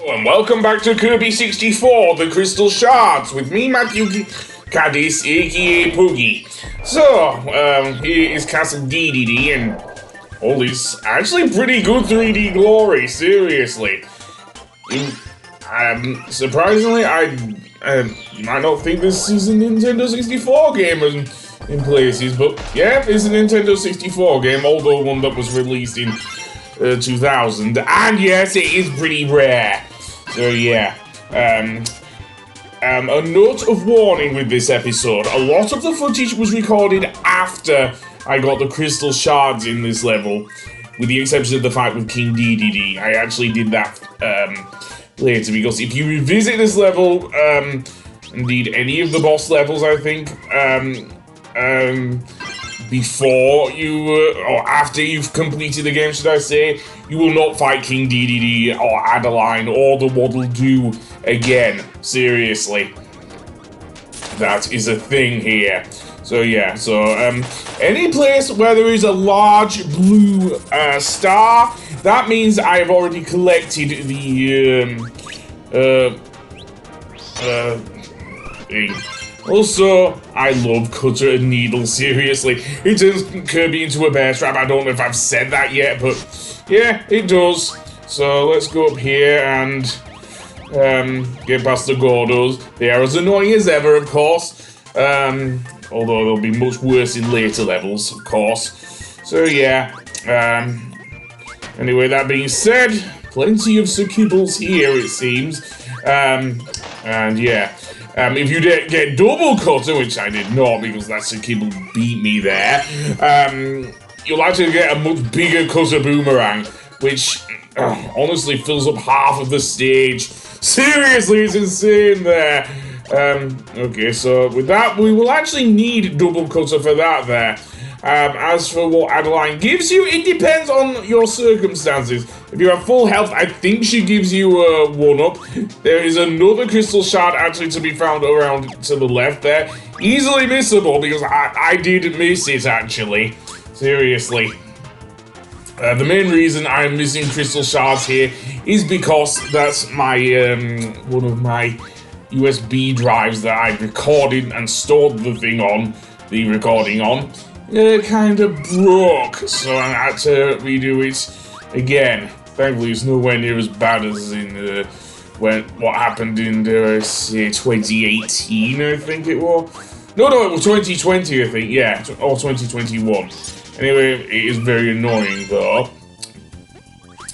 And welcome back to Kirby 64, the Crystal Shards, with me, Matthew Caddis, aka Poogie. So, here is Castle Dedede, and all this actually pretty good 3D glory, seriously. Surprisingly, I might not think this is a Nintendo 64 game in places, but yeah, it's a Nintendo 64 game, although one that was released in 2000, and yes, it is pretty rare. So yeah, a note of warning with this episode: a lot of the footage was recorded after I got the crystal shards in this level, with the exception of the fight with King Dedede. I actually did that later, because if you revisit this level, indeed any of the boss levels, I think, before you, or after you've completed the game, should I say, you will not fight King Dedede or Adeline or the Waddle Doo again. Seriously. That is a thing here. So yeah, any place where there is a large blue star, that means I have already collected the thing. Also, I love Cutter and Needle, seriously. It turns Kirby into a bear trap. I don't know if I've said that yet, but yeah, it does. So let's go up here and get past the Gordos. They are as annoying as ever, of course. Although they'll be much worse in later levels, of course. So yeah, anyway, that being said, plenty of Succubles here, it seems. And yeah. If you get double Cutter, which I did not because that Succubal beat me there, you'll actually get a much bigger Cutter Boomerang, which honestly fills up half of the stage. Seriously, it's insane there. Okay, so with that, we will actually need double Cutter for that there. As for what Adeline gives you, it depends on your circumstances. If you have full health, I think she gives you a 1-up. There is another crystal shard actually to be found around to the left there. Easily missable because I did miss it actually. Seriously. The main reason I'm missing crystal shards here is because that's my one of my USB drives that I recorded and stored the thing on, the recording on. Kind of broke, so I had to redo it again. Thankfully, it's nowhere near as bad as in what happened in say 2018, I think it was. No, it was 2020, I think. Yeah, or 2021. Anyway, it is very annoying though.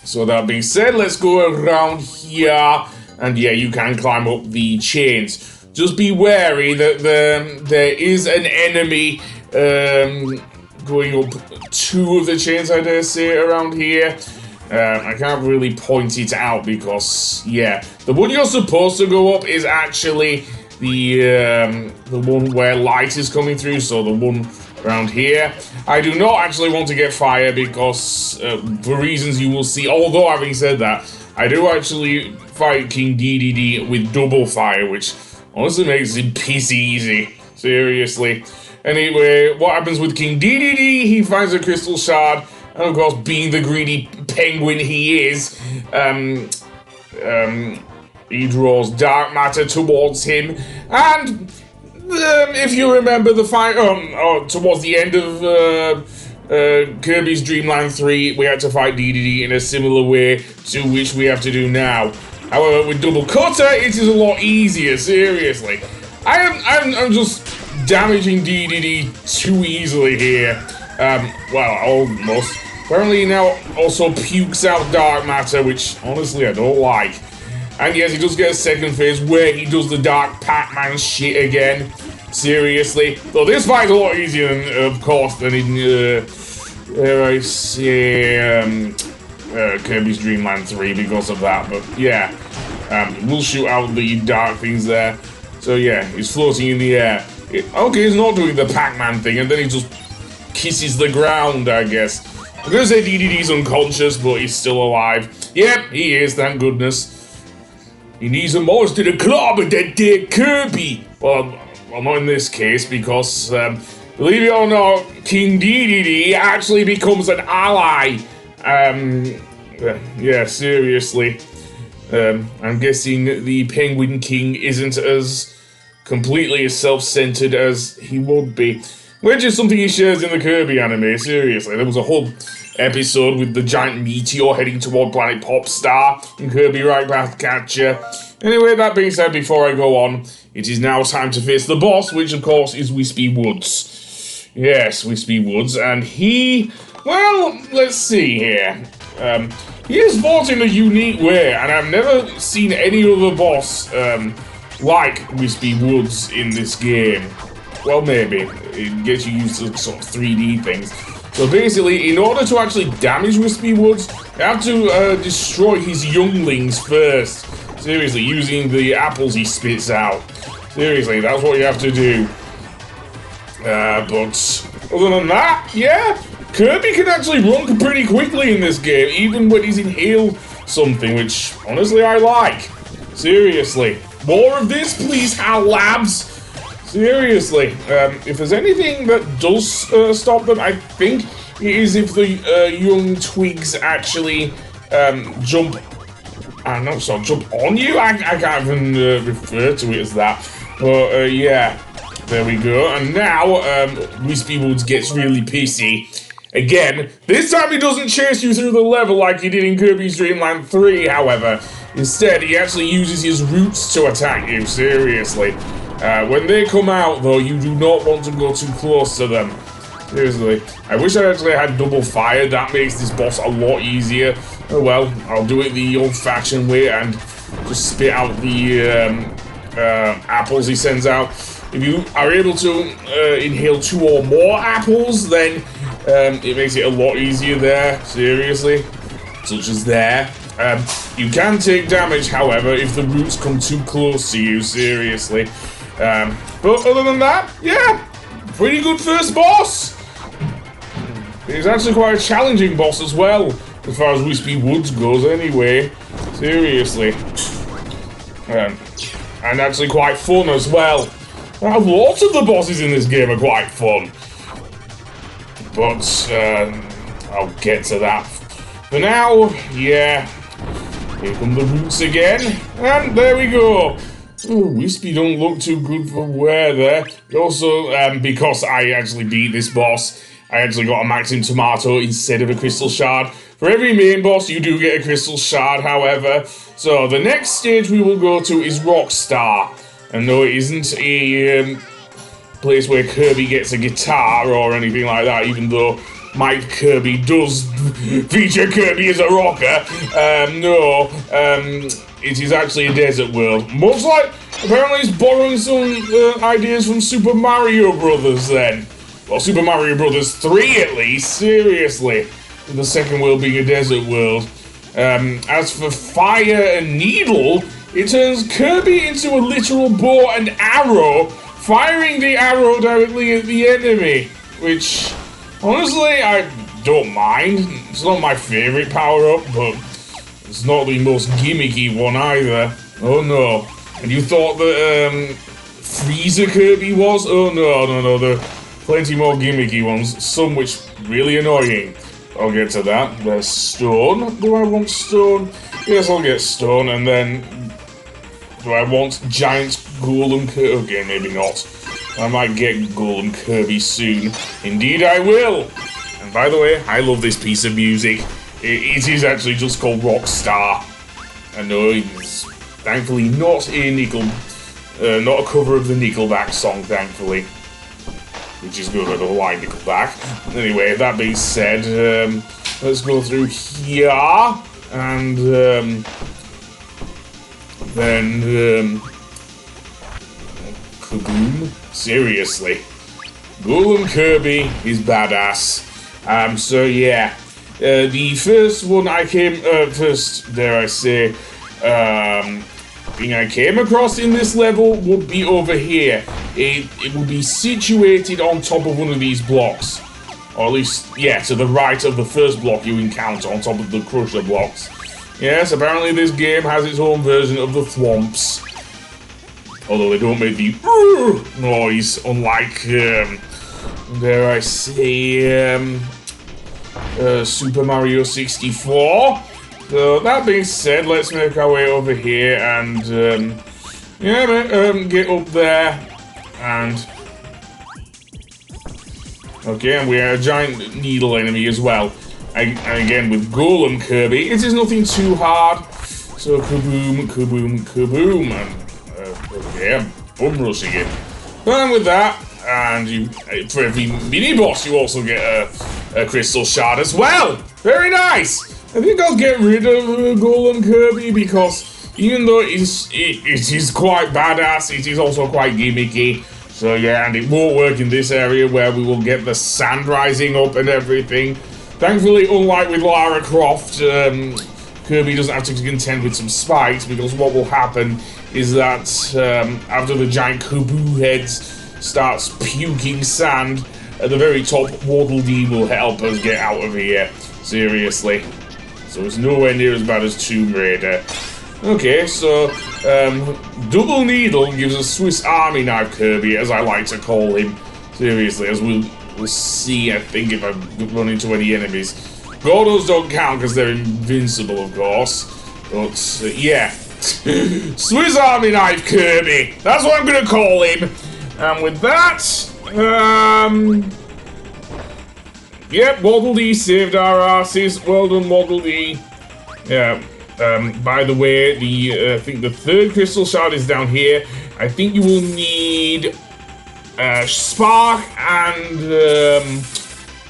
So that being said, let's go around here, and yeah, you can climb up the chains. Just be wary that there is an enemy going up 2 of the chains, I dare say, around here. I can't really point it out because, yeah, the one you're supposed to go up is actually the one where light is coming through, so the one around here. I do not actually want to get fire because, for reasons you will see, although having said that, I do actually fight King Dedede with double fire, which honestly makes it piss easy. Seriously. Anyway, what happens with King Dedede? He finds a crystal shard, and of course, being the greedy penguin he is, he draws dark matter towards him, and if you remember the fight, towards the end of Kirby's Dream Land 3, we had to fight Dedede in a similar way to which we have to do now. However, with double Cutter, it is a lot easier, seriously. I'm just damaging Dedede too easily here. Well, almost. Apparently he now also pukes out dark matter, which honestly I don't like. And yes, he does get a second phase where he does the dark Pac-Man shit again. Seriously. Though this fight's a lot easier than, of course, than in, Kirby's Dream Land 3 because of that. But yeah, we'll shoot out the dark things there. So yeah, he's floating in the air. Okay, he's not doing the Pac-Man thing, and then he just kisses the ground, I guess. I'm gonna say Dedede's unconscious, but he's still alive. Yep, he is, thank goodness. He needs a monster to club with that dead Kirby. Well, not in this case, because, believe it or not, King Dedede actually becomes an ally. Yeah, seriously. I'm guessing the Penguin King isn't as completely as self-centered as he would be. Which is something he shares in the Kirby anime, seriously. There was a whole episode with the giant meteor heading toward planet Popstar in Kirby Right Path Catcher. Anyway, that being said, before I go on, it is now time to face the boss, which of course is Whispy Woods. Yes, Whispy Woods, and he... well, let's see here. He is fought in a unique way, and I've never seen any other boss like Whispy Woods in this game. Well, maybe. It gets you used to sort of 3D things. So basically, in order to actually damage Whispy Woods, you have to destroy his younglings first. Seriously, using the apples he spits out. Seriously, that's what you have to do. But other than that, yeah, Kirby can actually run pretty quickly in this game, even when he's inhaled something, which honestly I like. Seriously. More of this, please, HAL Labs. Seriously. If there's anything that does stop them, I think it is if the young twigs actually jump on you? I can't even refer to it as that. But yeah, there we go. And now Whispy Woods gets really pissy. Again, this time he doesn't chase you through the level like he did in Kirby's Dream Land 3, however. Instead, he actually uses his roots to attack you, seriously. When they come out, though, you do not want to go too close to them. Seriously. I wish I actually had double fire. That makes this boss a lot easier. Oh well, I'll do it the old-fashioned way and just spit out the apples he sends out. If you are able to inhale 2 or more apples, then it makes it a lot easier there. Seriously. Such as there. You can take damage, however, if the roots come too close to you. Seriously. But other than that, yeah, pretty good first boss. He's actually quite a challenging boss as well, as far as Whispy Woods goes anyway. Seriously. And actually quite fun as well. Lots of the bosses in this game are quite fun. But, I'll get to that. For now, yeah, here come the roots again. And there we go. Oh, Whispy don't look too good for wear there. Also, because I actually beat this boss, I actually got a Maxim Tomato instead of a Crystal Shard. For every main boss, you do get a Crystal Shard, however. So, the next stage we will go to is Rockstar. And no, it isn't a place where Kirby gets a guitar or anything like that, even though Mike Kirby does feature Kirby as a rocker. No, it is actually a desert world. Much like, apparently it's borrowing some ideas from Super Mario Brothers then. Well, Super Mario Brothers 3 at least, seriously. The second world being a desert world. As for Fire and Needle, it turns Kirby into a literal bow and arrow, firing the arrow directly at the enemy. Which, honestly, I don't mind. It's not my favorite power-up, but it's not the most gimmicky one either. Oh no. And you thought that Freezer Kirby was? Oh no, there are plenty more gimmicky ones, some which really annoying. I'll get to that. There's stone. Do I want stone? Yes, I'll get stone, and then do I want giant Golem Kirby? Okay, maybe not. I might get Golem Kirby soon. Indeed I will! And by the way, I love this piece of music. It is actually just called Rockstar. I know it's thankfully not not a cover of the Nickelback song, thankfully. Which is good, I don't like Nickelback. Anyway, that being said, let's go through here, and then Kaboom. Seriously. Golem Kirby is badass. So yeah. The first one I came, thing I came across in this level would be over here. It would be situated on top of one of these blocks. Or at least, yeah, to the right of the first block you encounter, on top of the crusher blocks. Yes, apparently this game has its own version of the thwomps. Although they don't make the noise, unlike, dare I say, Super Mario 64. So that being said, let's make our way over here and get up there and okay, and we are a giant needle enemy as well. And again with Golem Kirby, it is nothing too hard. So kaboom, kaboom, kaboom, and okay, I'm bum rushing it. And with that, and for every mini boss, you also get a crystal shard as well. Very nice. I think I'll get rid of Golem Kirby because even though it is quite badass, it is also quite gimmicky. So yeah, and it won't work in this area where we will get the sand rising up and everything. Thankfully, unlike with Lara Croft, Kirby doesn't have to contend with some spikes because what will happen is that after the giant Kaboo heads starts puking sand, at the very top, Waddle Dee will help us get out of here. Seriously. So it's nowhere near as bad as Tomb Raider. Okay, so Double Needle gives us Swiss Army Knife Kirby, as I like to call him. Seriously, as we'll see, I think, if I run into any enemies. Gordos don't count because they're invincible, of course. But, yeah. Swiss Army Knife Kirby! That's what I'm gonna call him! And with that, yep, Waddle Dee saved our asses. Well done, Waddle Dee. Yeah. By the way, I think the third crystal shard is down here. I think you will need Spark and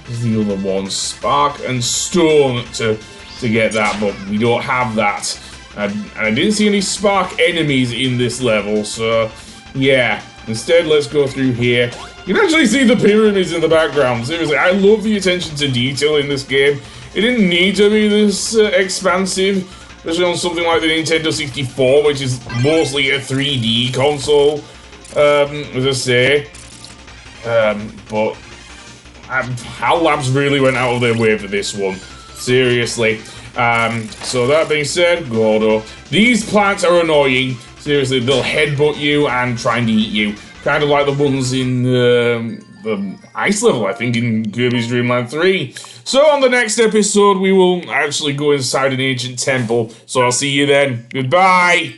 what's the other one? Spark and Stone to get that, but we don't have that. And I didn't see any Spark enemies in this level, so yeah. Instead, let's go through here. You can actually see the pyramids in the background. Seriously, I love the attention to detail in this game. It didn't need to be this expansive, especially on something like the Nintendo 64, which is mostly a 3D console, as I say. But HAL Labs really went out of their way for this one. Seriously. So that being said, Gordo, these plants are annoying. Seriously, they'll headbutt you and try and eat you. Kind of like the ones in the ice level, I think, in Kirby's Dream Land 3. So on the next episode, we will actually go inside an ancient temple. So I'll see you then. Goodbye!